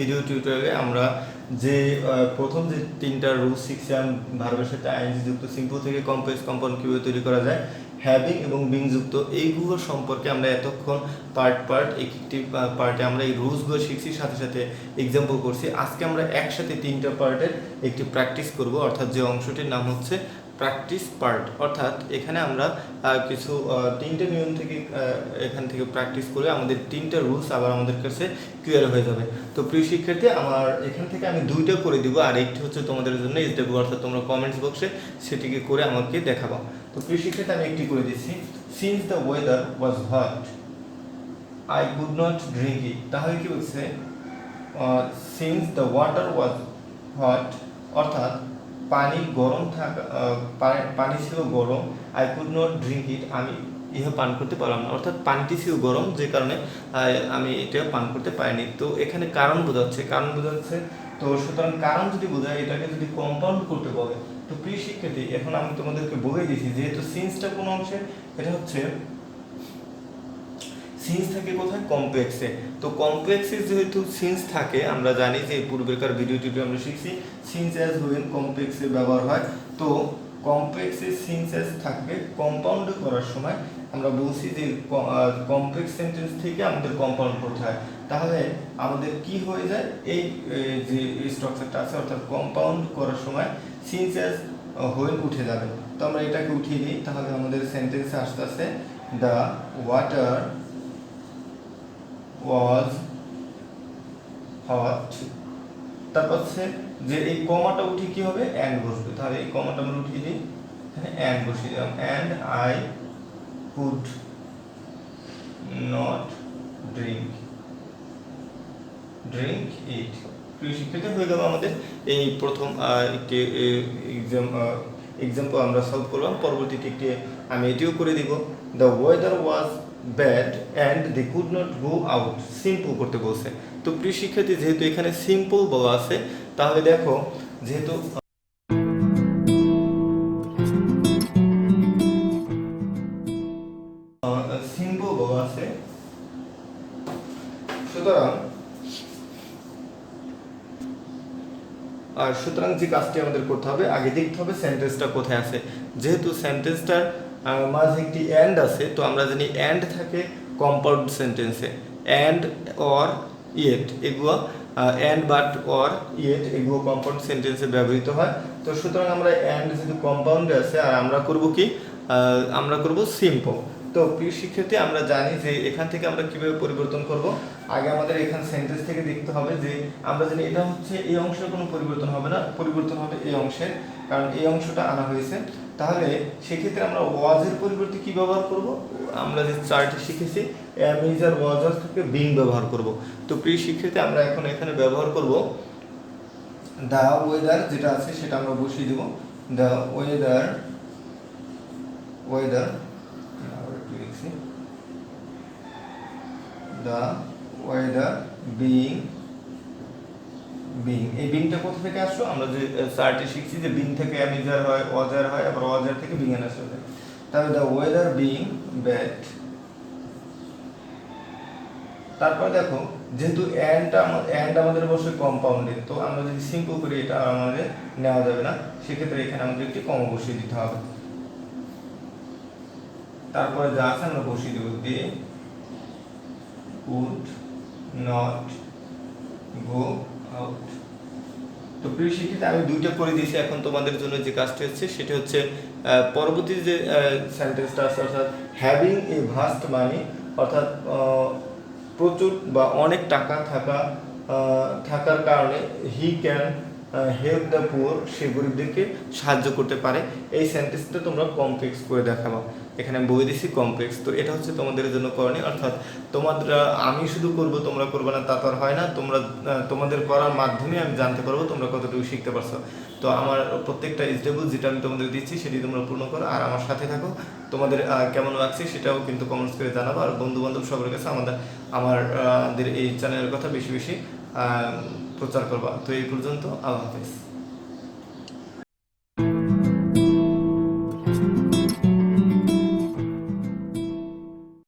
Video টিউটোরিয়ালে আমরা যে প্রথম যে তিনটা রুলস শিখছিলাম ভার্বের সাথে আইএনজি যুক্ত সিম্পল থেকে কমপ্লেক্স কম্পাউন্ড কিভাবে তৈরি করা যায়, হ্যাভিং এবং বিং যুক্ত এইগুলো সম্পর্কে আমরা এতক্ষণ পার্ট একটি পার্টে আমরা এই রুলসগুলো শিখছি, সাথে সাথে এক্সাম্পল করছি। আজকে আমরা একসাথে তিনটা পার্টের একটি প্র্যাকটিস করব, অর্থাৎ যে অংশটির নাম হচ্ছে প্র্যাকটিস পার্ট। অর্থাৎ এখানে আমরা কিছু তিনটে নিয়ম থেকে এখান থেকে প্র্যাকটিস করে আমাদের তিনটা রুলস আবার আমাদের কাছে ক্লিয়ার হয়ে যাবে। তো প্রিয় শিক্ষার্থী, আমার এখান থেকে আমি দুইটা করে দিব, আর একটি হচ্ছে তোমাদের জন্য দেবো, অর্থাৎ তোমরা কমেন্টস বক্সে সেটিকে করে আমাকে দেখাবো। তো প্রিয় শিক্ষার্থী, আমি একটি করে দিচ্ছি। Since the weather was hot I could not drink it. তাহলে কি বলছে? Since the water was hot, অর্থাৎ পানি গরম থাকা, পানি ছিল গরম, I could not drink it, আমি ইহা পান করতে পারলাম না। অর্থাৎ পানিটি ছিল গরম, যে কারণে আমি এটা পান করতে পারিনি। তো এখানে কারণ বোঝাচ্ছে। তো সুতরাং কারণ যদি বোঝায়, এটাকে যদি কম্পাউন্ড করতে বলে, তো প্রিয় শিক্ষার্থী এখন আমি তোমাদেরকে বলে দিয়েছি, যেহেতু সিন্সটা কোন অংশে, এটা হচ্ছে সিন্স থাকে কোথায়? কমপ্লেক্সে। তো কমপ্লেক্সে যেহেতু সিন্স থাকে, আমরা জানি যে পূর্বেকার ভিডিওটিতে আমরা শিখছি সিন্স অ্যাজ হুয়েন কমপ্লেক্সে ব্যবহার হয়। তো কমপ্লেক্সে সিন্স অ্যাজ থাকবে, কম্পাউন্ড করার সময় আমরা বলছি যে কমপ্লেক্স সেন্টেন্স থেকে আমাদের কম্পাউন্ড করতে হয়। তাহলে আমাদের কি হয়ে যায়? এই যে স্ট্রাকচারটা আছে, অর্থাৎ কম্পাউন্ড করার সময় সিন্স অ্যাজ হুয়েন উঠে যাবে। তো আমরা এটাকে উঠিয়ে দিই, তাহলে আমাদের সেন্টেন্সে আসতে আসতে দ্য ওয়াটার was hot, তারপর হচ্ছে যে এই কমাটা উঠে কি হবে? and বসবে। তাহলে এই কমাটা আমরা উঠিয়ে দিই, এখানে and বসিয়ে দিলাম, and I could not drink it। প্রিয় শিক্ষার্থী, হয়ে গেল আমাদের এই প্রথম একটি এক্সাম্পল আমরা সলভ করলাম। পরবর্তীতে একটি আমি এটিও করে দিব। The weather was bad and they could not go out. Simple করতে বলছে। তো প্রিয় শিক্ষার্থী, যেহেতু এখানে সিম্পল বলা আছে, তাহলে দেখো যেহেতু সিম্পল বলা আছে, সুতরাং যে কাজটি আমাদের করতে হবে, আগে দেখতে হবে সেন্টেন্সটা কোথায় আছে। যেহেতু সেন্টেন্সটার মাঝে একটি অ্যান্ড আছে, তো আমরা জানি অ্যান্ড থাকে কম্পাউন্ড সেন্টেন্সে, অ্যান্ড অর ইয়েট এগুলো, অ্যান্ড বাট অর ইয়েট এগুলো কম্পাউন্ড সেন্টেন্সে ব্যবহৃত হয়। তো সুতরাং আমরা অ্যান্ড যেহেতু কম্পাউন্ডে আছে, আর আমরা করব কি? আমরা করব সিম্পল। তো প্রিয় শিক্ষার্থী, আমরা জানি যে এখান থেকে আমরা কিভাবে পরিবর্তন করব। আগে আমাদের এখান সেন্টেন্স থেকে দেখতে হবে যে আমরা জানি এটা হচ্ছে এই অংশের কোনো পরিবর্তন হবে না, পরিবর্তন হবে এই অংশের, কারণ এই অংশটা আনা হয়েছে। তাহলে সেক্ষেত্রে আমরা ওয়াজের পরিবর্তে কি ব্যবহার করব? আমরা যে চার্টে শিখেছি এম ইজ আর ওয়াজ থেকে বিং ব্যবহার করব। তো প্রিয় শিক্ষার্থী, আমরা এখন এখানে ব্যবহার করব দ্য ওয়েদার, যেটা আছে সেটা আমরা বসিয়ে দেব। The weather the weather being এই বিংটা কোথা থেকে আসলো? আমরা যে চার্টে শিখছি যে বিং থেকে অ্যামিজার হয়, ওয়াজার হয়, আবার ওয়াজার থেকে বিং এর আসে। তাহলে the weather being bad। তারপর দেখো, যেহেতু অ্যান্ড আমাদের বসে কম্পাউন্ডে, তো আমরা যদি সিম্পল করি এটা আমাদের নেওয়া যাবে না, সেক্ষেত্রে এখানে আমাদের একটি কমা বসিয়ে দিতে হবে। তারপরে যা আছে আমরা বসিয়ে দেব, দিয়ে could not go out। তো প্রিয় শিক্ষার্থী, আমি দুইটা করে দিয়েছি। এখন তোমাদের জন্য যে কাজটি হচ্ছে সেটা হচ্ছে পরবর্তী যে সেন্টেন্সটা আছে, অর্থাৎ হ্যাভিং এ ভাস্ট মানি, অর্থাৎ প্রচুর বা অনেক টাকা থাকার কারণে he can help the poor, সে গরিবদেরকে সাহায্য করতে পারে। এই সেন্টেন্সটা তোমরা কমপ্লেক্স করে দেখাবো। এখানে আমি বলে দিচ্ছি কমপ্লেক্স। তো এটা হচ্ছে তোমাদের জন্য করণীয়, অর্থাৎ আমি শুধু করব, তোমরা করবে না তা তো আর হয় না। তোমাদের করার মাধ্যমে আমি জানতে পারবো তোমরা কতটুকু শিখতে পারছো। তো আমার প্রত্যেকটা স্টেবল যেটা আমি তোমাদের দিচ্ছি সেটি তোমরা পূর্ণ করো, আর আমার সাথে থাকো। তোমাদের কেমন লাগছে সেটাও কিন্তু কমেন্টস করে জানাবো, আর বন্ধু বান্ধব সবার কাছে আমাদের এই চ্যানেলের কথা বেশি বেশি প্রচার করবা। তো এই পর্যন্ত, আল্লাহ হাফেজ।